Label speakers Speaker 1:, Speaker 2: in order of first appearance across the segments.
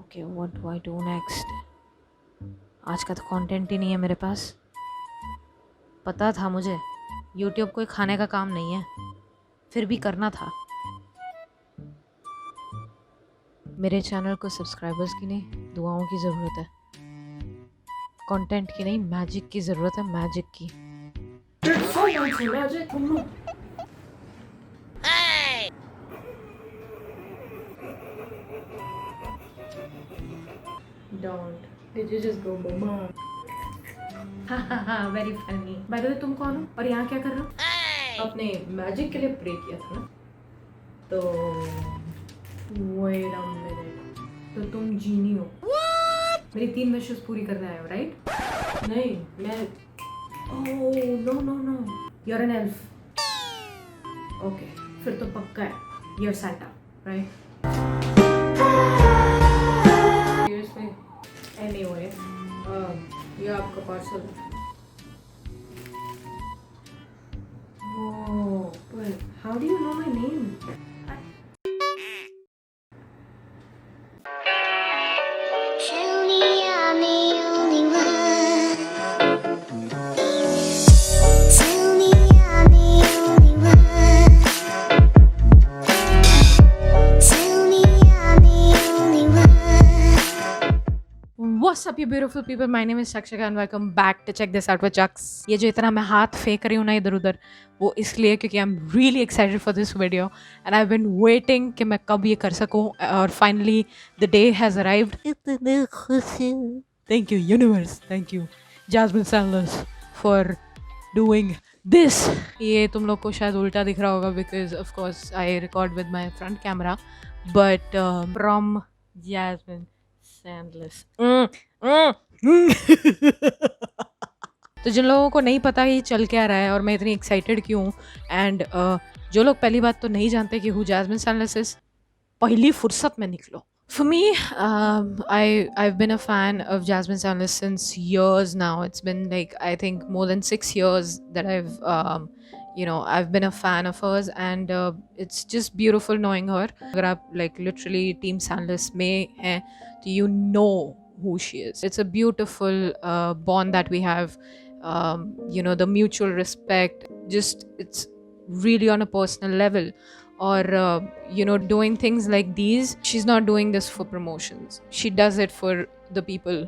Speaker 1: Okay, what do I do next? आज का तो कंटेंट ही नहीं है मेरे पास। पता था मुझे यूट्यूब कोई खाने का काम नहीं है, फिर भी करना था। मेरे चैनल को सब्सक्राइबर्स की नहीं, दुआओं की ज़रूरत है। कंटेंट की नहीं, मैजिक की ज़रूरत है, मैजिक की। Don't. Did you just go mama? Very funny. By the way, तुम कौन हो और यहाँ क्या कर रहे हो? अपने मैजिक के लिए प्रे किया था ना, तो वेट अ मिनट, तो तुम जीनी हो? मेरी 3 विशेस पूरी करने आए हो, राइट? नहीं, मैं oh no no no, you are an elf. Okay, फिर तो पक्का है you are Santa, right? Seriously? Anyway, ये आपका parcel. Oh, but how do you know my name?
Speaker 2: Tell me I'm the only one. Tell me I'm the only one. Tell me I'm the only one.
Speaker 1: What's up, you beautiful people? My name is Shakshika and welcome back to Check This Out with Chucks. ये जो इतना मैं हाथ फेंक रही हूँ ना इधर उधर, वो इसलिए क्योंकि I'm really excited for this video and I've been waiting कि मैं कब ये कर सकूँ, और finally the day has arrived. इतनी खुशी। Thank you universe, thank you Jasmine Sanders for doing this. ये तुम लोग को शायद उल्टा दिख रहा होगा because of course I record with my front camera, but from Jasmine Sanders. तो जिन लोगों को नहीं पता ये चल क्या रहा है और मैं इतनी एक्साइटेड क्यों, एंड जो लोग पहली बात तो नहीं जानते कि हु जैस्मिन सैंडलर्स इज, पहली फुर्सत में निकलो. For me, I've been a fan of Jasmine Sanders since years now. It's been like I think more than 6 years that I've been a fan of hers, and it's just beautiful knowing her. अगर आप like literally Team Sanders में हैं, तो you know who she is. It's a beautiful bond that we have. The mutual respect. Just it's really on a personal level. Or doing things like these, she's not doing this for promotions, she does it for the people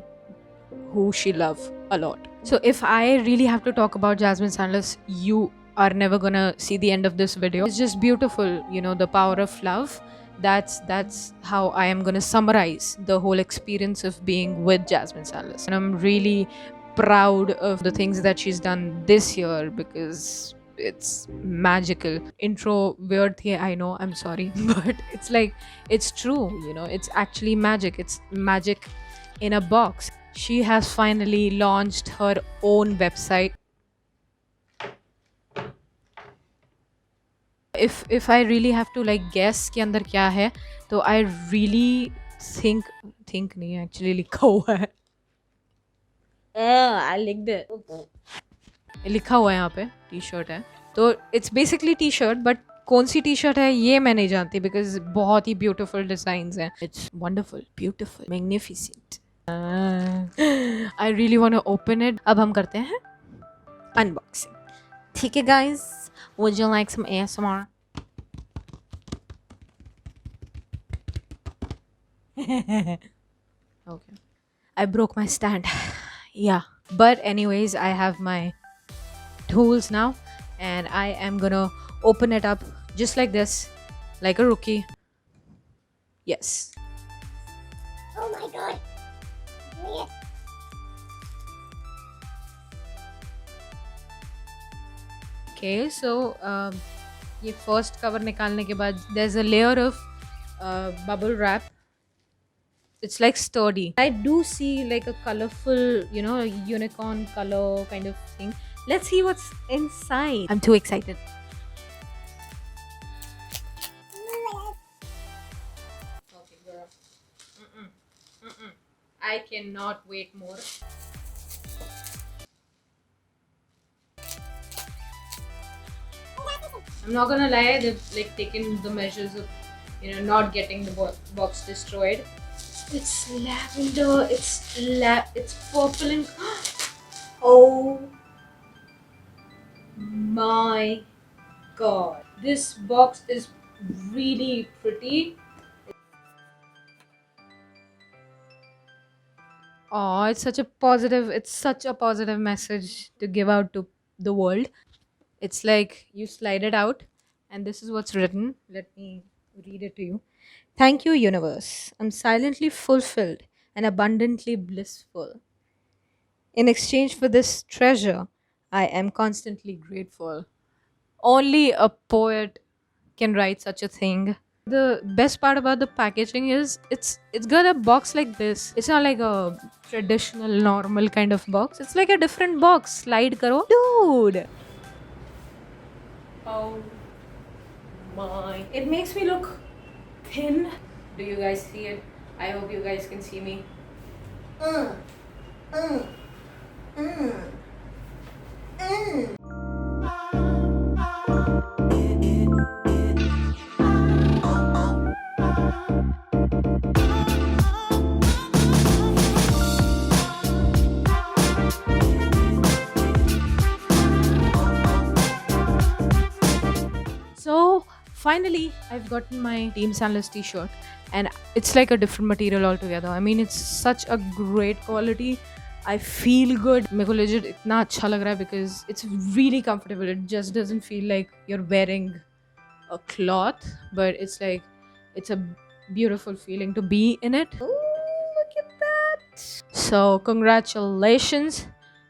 Speaker 1: who she love a lot. So if I really have to talk about Jasmine Sanders, you are never gonna see the end of this video. It's just beautiful, the power of love. That's how I am gonna summarize the whole experience of being with Jasmine Sanders, and I'm really proud of the things that she's done this year because it's magical. Intro weird thi, I know, I'm sorry, but it's like, it's true, it's actually magic. It's magic in a box. She has finally launched her own website. If I really have to like guess कि अंदर क्या है, तो I really think नहीं, actually लिखा हुआ है. I licked it. लिखा हुआ है यहाँ पे, टी शर्ट है, तो it's basically T shirt, but कौन सी टी शर्ट है ये मैं नहीं जानती बिकॉज बहुत ही ब्यूटीफुल डिजाइंस हैं. It's wonderful, beautiful, magnificent. I really want to open it. अब हम करते हैं अनबॉक्सिंग. ठीक है guys, would you like some ASMR? Okay, I broke my stand. Yeah, but anyways, I have my tools now and I am gonna open it up just like this, like a rookie. Yes.
Speaker 2: Oh my god. Yes.
Speaker 1: Okay, so ये first cover निकालने के बाद there's a layer of bubble wrap. It's like sturdy. I do see like a colorful, unicorn color kind of thing. Let's see what's inside. I'm too excited. Okay, girl. I cannot wait more. I'm not gonna lie, they've like taken the measures of, not getting the box destroyed. It's lavender. It's purple and oh my god. This box is really pretty. Oh, it's such a positive message to give out to the world. It's like you slide it out, and this is what's written. Let me read it to you. Thank you, universe. I'm silently fulfilled and abundantly blissful. In exchange for this treasure, I am constantly grateful. Only a poet can write such a thing. The best part about the packaging is it's got a box like this. It's not like a traditional normal kind of box. It's like a different box. Slide karo. Dude. Oh my. It makes me look thin. Do you guys see it? I hope you guys can see me. So finally, I've gotten my Team Sandless t-shirt, and it's like a different material altogether. I mean, it's such a great quality. I feel good. मेरे को legit इतना अच्छा लग रहा है because it's really comfortable. It just doesn't feel like you're wearing a cloth, but it's like it's a beautiful feeling to be in it. Ooh, look at that! So congratulations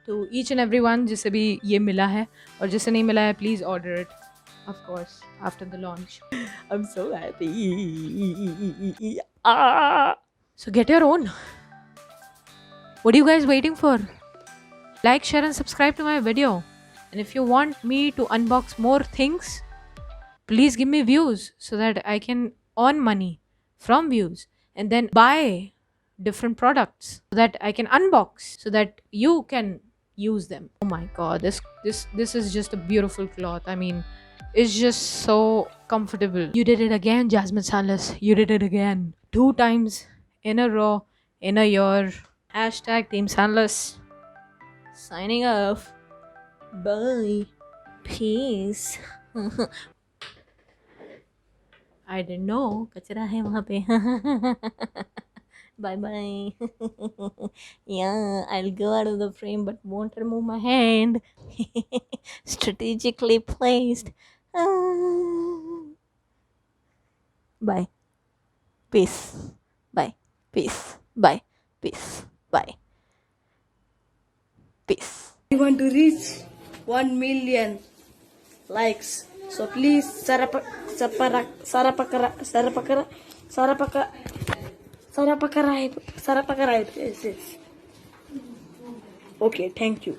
Speaker 1: to each and everyone जिसे भी ये मिला है और जिसे नहीं मिला है please order it. Of course, after the launch. I'm so happy. So get your own. What are you guys waiting for? Like, share, and subscribe to my video. And if you want me to unbox more things, please give me views so that I can earn money from views and then buy different products so that I can unbox so that you can use them. Oh my god, this is just a beautiful cloth. I mean, it's just so comfortable. You did it again, Jasmine Sandless. You did it again. 2 times in a row in a year. Hashtag Team Sandless. Signing off. Bye. Peace. I didn't know. कचरा है वहाँ पे. Bye bye. Yeah, I'll go out of the frame but won't remove my hand. Strategically placed. Bye. Peace. Bye. Peace. Bye. Peace. Bye. Peace.
Speaker 3: We want to reach 1 million likes. So please sarapakara. Yes. Okay, thank you.